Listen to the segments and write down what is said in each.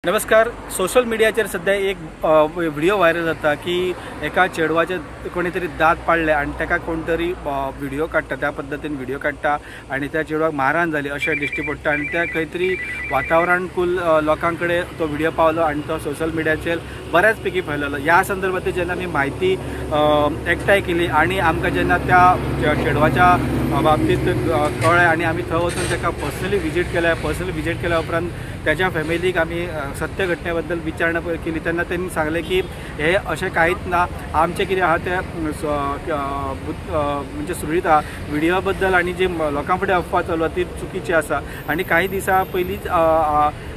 नमस्कार. सोशल मीडियाचेर सध्या एक व्हिडिओ व्हायरल जाता की एका चेडवाचे कोणीतरी दात पाडले आणि ताका कोणतरी व्हिडिओ काडटा, त्या पद्धतीन व्हिडिओ काडटा आणि त्या चेडवाक मारहाण जाली अशें दिश्टी पडटा आणि त्या खंय तरी वातावरणानुकूल लोकांकडे तो व्हिडिओ पावलो आणि तो सोशल मीडियाचेर बऱ्याच पैकी फैललो. ह्या संदर्भात जेन्ना आमी म्हायती एकठांय केली आणि आमकां जेन्ना त्या चेडवाच्या बाबतीत कळ्ळें आणि आमी थंय वचून ताका पर्सनली विजीट केल्या उपरांत त्याच्या फॅमिलीक आमी सत्य घटनेबद्दल विचारणा केली. तेन्ना त्यांनी सांगले की हे अशें कांयच ना, आमचें कितें आहा तें म्हणजे सुरळीत आहा. व्हिडिओ बद्दल आणि जे लोकां फुडें अफवा चलवा ती चुकीची आसा आणि काही दिसा पयलींच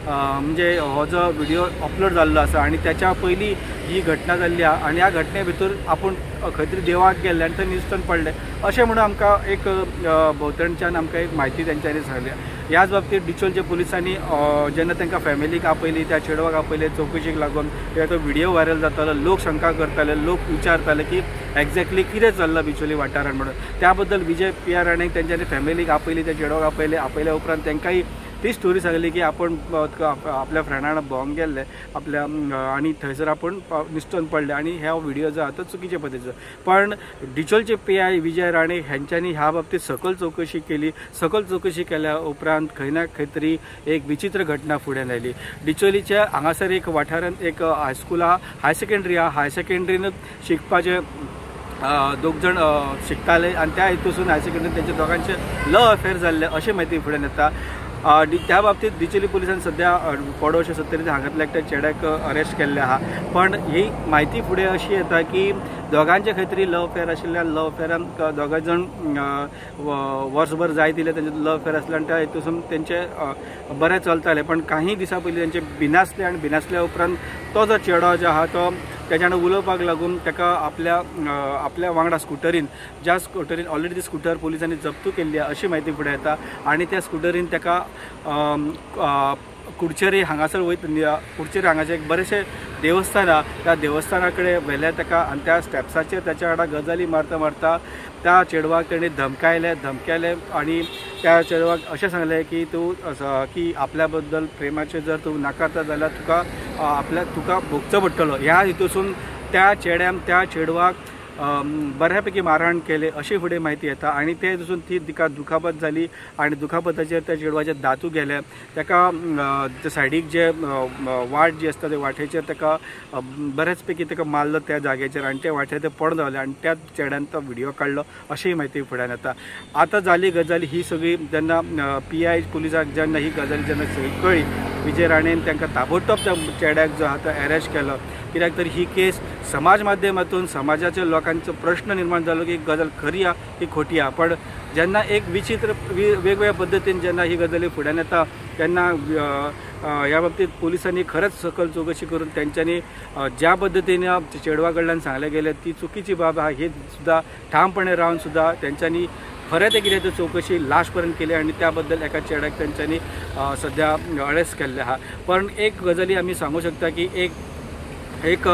म्हणजे हो जो व्हिडिओ अपलोड जाल्लो आसा आणि त्याच्या पयलीं ही घटना जाल्ली आहा आणि ह्या घटने भितर आपूण खंय तरी देवाक गेल्ले आनी थंय निश्चन पडले अशें म्हणून आमकां एक भोंवतणच्यान आमकां एक म्हायती तेंच्यांनी सांगली. ह्याच बाबतीत डिचोलच्या पुलिसांनी जेन्ना तांकां फॅमिलीक आपयली, त्या चेडवाक आपयले चवकशीक लागून तो व्हिडिओ व्हायरल जातालो, लोक शंका करताले, लोक विचारताले की एक्झॅक्टली कितें चल्लां बिचोली वाठारांत म्हणून. त्या बद्दल विजय PR राणेक तेंच्यांनी फॅमिलीक आपयली, त्या चेडवाक आपयल्या उपरांत तांकांय ती स्टोरी सांगली की आपण आपल्या फ्रेंडान भोंवंक गेल्ले आपल्या आणि थंयसर आपण निश्चन पडले आणि ह्या व्हिडिओ जो आहा तो चुकीचे पद्धतीचो. पण डिचोलचे PI विजय राणे हांच्यांनी ह्या बाबतीत सखोल चौकशी केली. सखोल चौकशी केल्या उपरांत खंय ना खंय तरी एक विचित्र घटना फुडें आयली. डिचोलीच्या हांगासर एक वाठारांत एक हायस्कूल आहा, हाय सेकंडरी आहा. हाय सेकंडरीनूच शिकपाचे दोग जाण शिकताले आणि त्या हितून हाय सेकंडरीन तेंचे दोगांचे लव अफेअर जाल्ले अशी माहिती फुडें येता. त्या बाबतीत डिचोली पुलिसान सध्या पडो 70 हांगातल्या एकट्या चेड्याक अरेस्ट केल्ले आहा. पण ही माहिती फुडें अशी येता की दोगांचे खंय तरी लव अफेअर आशिल्ल्या लव अफेअरांत दोगांय जाण वर्सभर जाय दिले तेंचे लव अफेअर आसले आणि त्या हितून तेंचे बरें चलताले. पण काही दिसा पयलीं तेंचे भिनासले आणि भिनासल्या उपरांत तो जो चेडो जो आहा तो त्याच्यानं उलोवपाक लागून ताका आपल्या वांगडा स्कुटरीन, ज्या स्कुटरीन ऑलरेडी ती स्कुटर पुलिसांनी जप्त केल्ली अशी माहिती फुडें येता आणि त्या स्कुटरीन ताका कुडचेरी हांगासर कुडचेरी हांगाचे एक बरेंशें देवस्थान आहा, त्या देवस्थाना कडेन व्हेले ताका आणि त्या स्टेप्साचेर त्याच्या वांगडा गजाली मारता त्या चेडवाक तेणें धमकायले आणि त्या चेडवाक अशें सांगलें की तूं की आपल्या बद्दल प्रेमाचें जर तूं नाकारता जाल्यार तुका भोगचो पडटलो. ह्या हितून त्या चेडवाक बऱ्यापैकी मारहाण केले अशी फुडें माहिती येता आणि ते हितून ती तिका दुखापत जाली आणि दुखापताचेर त्या चेडवाचे दातू गेले. ताका सायडीक जे वाट जी आसता त्या वाटेचेर ताका बऱ्याच पैकी ताका मारलो त्या जाग्याचेर आणि त्या वाटेर ते पडून रावले आणि त्या चेड्यान तो व्हिडिओ काडलो अशी माहिती फुड्यान येता. आतां जाली गजाली ही सगळी जेन्ना PI पुलिसाक जेन्ना ही गजाली जेन्ना सगळी कळ्ळी, विजय राणेन तांकां ताबडतोब त्या चेड्याक जो आहा तो अरेस्ट केलो. कित्याक तर ही केस समाज माध्यमातून समाजाच्या लोकांचो प्रश्न निर्माण जालो की गजाल खरी आहा की खोटी आहा. पण जेन्ना एक विचित्र वेगवेगळ्या पद्दतीन जेन्ना ही गजाली फुड्यान येता तेन्ना ह्या बाबतीत पुलिसांनी खरंच सकल चौकशी करून त्यांच्यानी ज्या पद्धतीने चेडवा कडल्यान सांगले गेले ती चुकीची बाब आहा हे सुद्धा ठामपणे रावन सुद्धा त्यांच्यानी खरें ते कितें चौकशी लास्ट पर्यंत केली आणि त्याबद्दल एका चेड्याक त्यांच्यानी सध्या अरेस्ट केल्ले आहा. पण एक गजाली आमी सांगू शकता की एक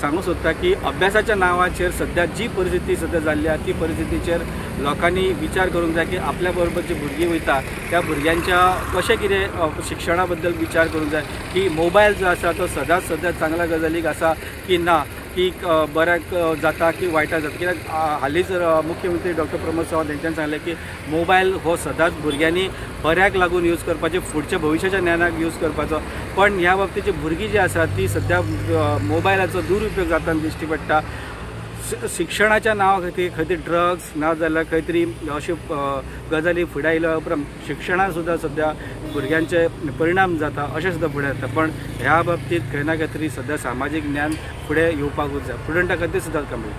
सांगू सोदता की अभ्यासाच्या नावाचेर सध्या जी परिस्थिती सध्या जाल्ली आहा ती परिस्थितीचेर लोकांनी विचार करूंक जाय की आपल्या बरोबर जी भुरगीं वयता त्या भुरग्यांच्या कशें कितें शिक्षणा बद्दल विचार करूंक जाय की मोबायल जो आसा तो सदांच चांगल्या गजालीक आसा की ना, की बऱ्याक जाता की वायटाक जाता. कित्याक हालींच मुख्यमंत्री डॉ. प्रमोद सावंत हांच्यान सांगलें की मोबायल हो सदांच भुरग्यांनी बऱ्याक लागून यूज करपाचे, फुडच्या भविश्याच्या ज्ञानाक यूज करपाचो. पण ह्या बाबतीची भुरगीं जी आसा ती सध्या मोबायलाचो दुरुपयोग जाताना दिश्टी पडटा. शिक्षणाच्या नांवा खातीर खंय तरी ड्रग्स ना जाल्यार खंय तरी अश्यो गजाली फुडें आयल्या उपरांत शिक्षणान सुद्दां सध्या भुरग्यांचे परिणाम जाता अशें सुद्दां फुडें येता. पण ह्या बाबतीत खंय ना खंय तरी सध्या सामाजीक ज्ञान फुडें येवपाकूच जाय. स्टुडंटा खातीर सुद्दां कमी.